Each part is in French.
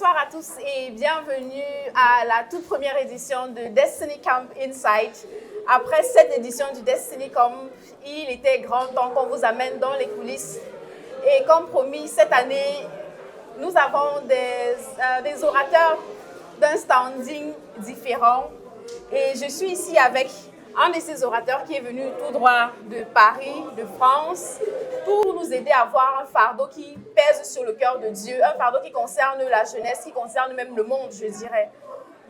Bonsoir à tous et bienvenue à la toute première édition de Destiny Camp Insight. Après cette édition du Destiny Camp, il était grand temps qu'on vous amène dans les coulisses. Et comme promis, cette année, nous avons des orateurs d'un standing différent. Et je suis ici avec un de ces orateurs qui est venu tout droit de Paris, de France, pour nous aider à voir un fardeau qui pèse sur le cœur de Dieu, un fardeau qui concerne la jeunesse, qui concerne même le monde, je dirais.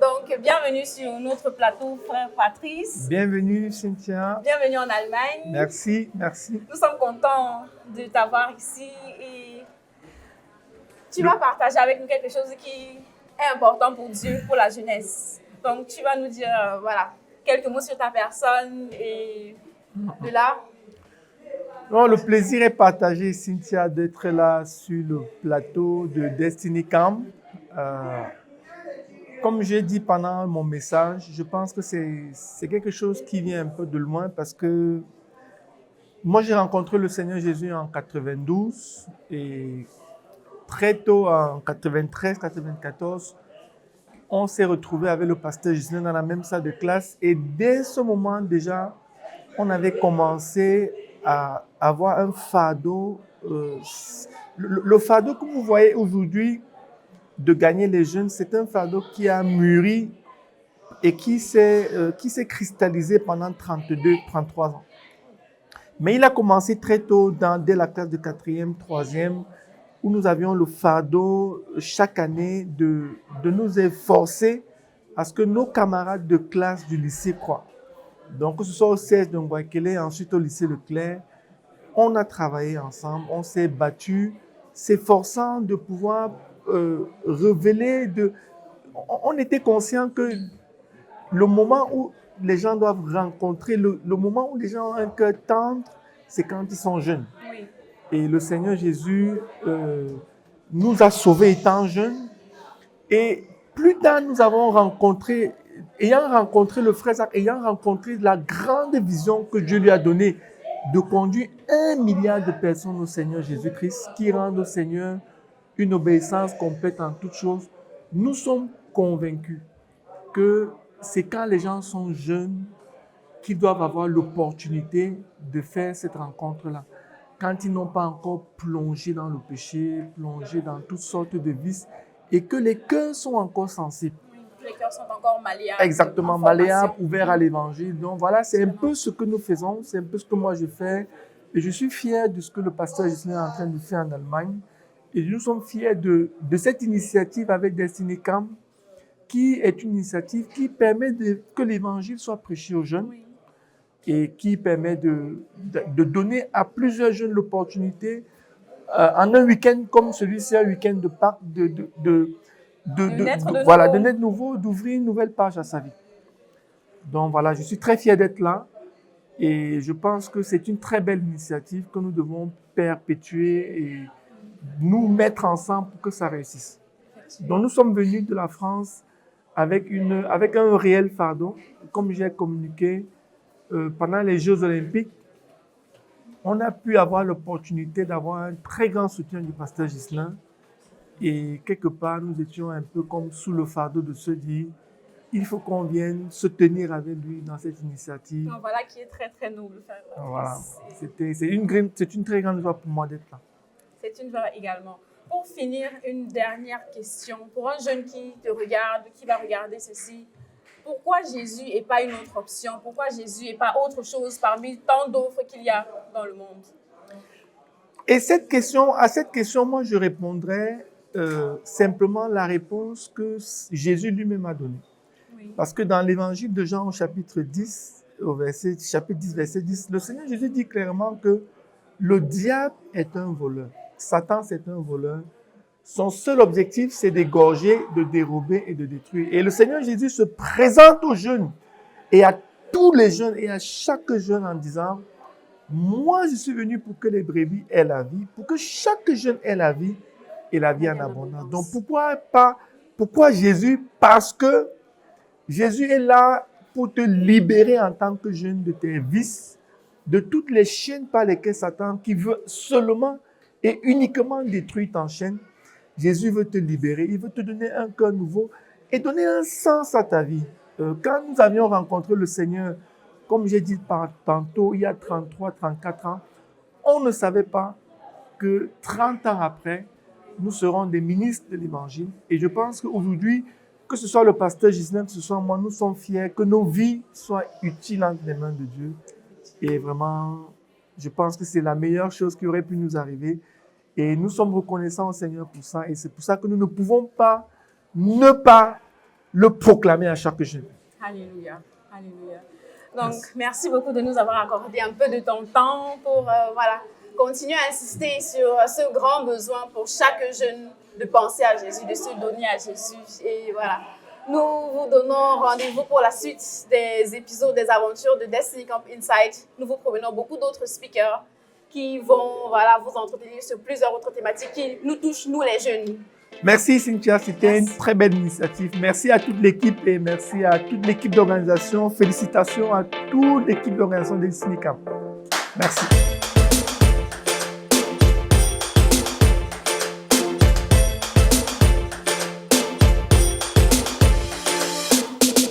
Donc, bienvenue sur notre plateau, frère Patrice. Bienvenue, Cynthia. Bienvenue en Allemagne. Merci, merci. Nous sommes contents de t'avoir ici et tu vas partager avec nous quelque chose qui est important pour Dieu, pour la jeunesse. Donc, tu vas nous dire, voilà, quelques mots sur ta personne et de là. Bon, le plaisir est partagé, Cynthia, d'être là sur le plateau de Destiny Camp. Comme j'ai dit pendant mon message, je pense que c'est quelque chose qui vient un peu de loin parce que moi, j'ai rencontré le Seigneur Jésus en 92 et très tôt, en 93, 94, on s'est retrouvé avec le pasteur Gislain dans la même salle de classe et dès ce moment déjà, on avait commencé à avoir un fardeau. Le fardeau que vous voyez aujourd'hui de gagner les jeunes, c'est un fardeau qui a mûri et qui s'est cristallisé pendant 32, 33 ans. Mais il a commencé très tôt, dès la classe de 4e, 3e, où nous avions le fardeau chaque année de nous efforcer à ce que nos camarades de classe du lycée croient. Donc, que ce soit au CS de Ngouakele, ensuite au lycée Leclerc, on a travaillé ensemble, on s'est battu, s'efforçant de pouvoir révéler. On était conscient que le moment où les gens doivent rencontrer, le moment où les gens ont un cœur tendre, c'est quand ils sont jeunes. Oui. Et le Seigneur Jésus nous a sauvés étant jeunes. Et plus tard, nous avons rencontré, ayant rencontré le frère Zach, ayant rencontré la grande vision que Dieu lui a donnée de conduire 1 milliard de personnes au Seigneur Jésus-Christ, qui rendent au Seigneur une obéissance complète en toutes choses, nous sommes convaincus que c'est quand les gens sont jeunes qu'ils doivent avoir l'opportunité de faire cette rencontre-là. Quand ils n'ont pas encore plongé dans le péché, plongé dans toutes sortes de vices, et que les cœurs sont encore sensibles. Les cœurs sont encore malléables. Exactement, malléables, ouverts à l'évangile. Donc voilà, c'est un peu ce que nous faisons, c'est un peu ce que moi je fais. Et je suis fier de ce que le pasteur Gislain est en train de faire en Allemagne. Et nous sommes fiers de cette initiative avec Destiny Camp, qui est une initiative qui permet que l'évangile soit prêché aux jeunes. Oui. Et qui permet de donner à plusieurs jeunes l'opportunité, en un week-end comme celui-ci, un week-end de Pâques, de naître nouveau, d'ouvrir une nouvelle page à sa vie. Donc voilà, je suis très fier d'être là et je pense que c'est une très belle initiative que nous devons perpétuer et nous mettre ensemble pour que ça réussisse. Donc nous sommes venus de la France avec un réel fardeau, comme j'ai communiqué. Pendant les Jeux Olympiques, on a pu avoir l'opportunité d'avoir un très grand soutien du pasteur Gislain. Et quelque part, nous étions un peu comme sous le fardeau de se dire, il faut qu'on vienne se tenir avec lui dans cette initiative. Donc voilà qui est très très noble. Voilà. C'est une très grande joie pour moi d'être là. C'est une joie également. Pour finir, une dernière question. Pour un jeune qui te regarde, qui va regarder ceci, pourquoi Jésus et pas une autre option? Pourquoi Jésus et pas autre chose parmi tant d'autres qu'il y a dans le monde? Et à cette question, moi, je répondrais simplement la réponse que Jésus lui-même a donnée. Oui. Parce que dans l'évangile de Jean, au chapitre 10, chapitre 10, verset 10, le Seigneur Jésus dit clairement que le diable est un voleur. Satan, c'est un voleur. Son seul objectif, c'est d'égorger, de dérober et de détruire. Et le Seigneur Jésus se présente aux jeunes et à tous les jeunes et à chaque jeune en disant, moi je suis venu pour que les brebis aient la vie, pour que chaque jeune ait la vie et la vie en abondance. Donc pourquoi Jésus? Parce que Jésus est là pour te libérer en tant que jeune de tes vices, de toutes les chaînes par lesquelles Satan, qui veut seulement et uniquement détruire, t'enchaîne. Jésus veut te libérer, il veut te donner un cœur nouveau et donner un sens à ta vie. Quand nous avions rencontré le Seigneur, comme j'ai dit tantôt, il y a 33, 34 ans, on ne savait pas que 30 ans après, nous serons des ministres de l'Évangile. Et je pense qu'aujourd'hui, que ce soit le pasteur Ghislain, que ce soit moi, nous sommes fiers que nos vies soient utiles entre les mains de Dieu. Et vraiment, je pense que c'est la meilleure chose qui aurait pu nous arriver. Et nous sommes reconnaissants au Seigneur pour ça. Et c'est pour ça que nous ne pouvons pas ne pas le proclamer à chaque jour. Alléluia. Alléluia. Donc, merci beaucoup de nous avoir accordé un peu de ton temps pour continuer à insister sur ce grand besoin pour chaque jeune de penser à Jésus, de se donner à Jésus. Et voilà, nous vous donnons rendez-vous pour la suite des épisodes, des aventures de Destiny Camp Insight. Nous vous promenons beaucoup d'autres speakers qui vont vous entretenir sur plusieurs autres thématiques qui nous touchent, nous les jeunes. Merci Cynthia, c'était une très belle initiative. Merci à toute l'équipe et merci à toute l'équipe d'organisation. Félicitations à toute l'équipe d'organisation de Destiny Camp. Merci.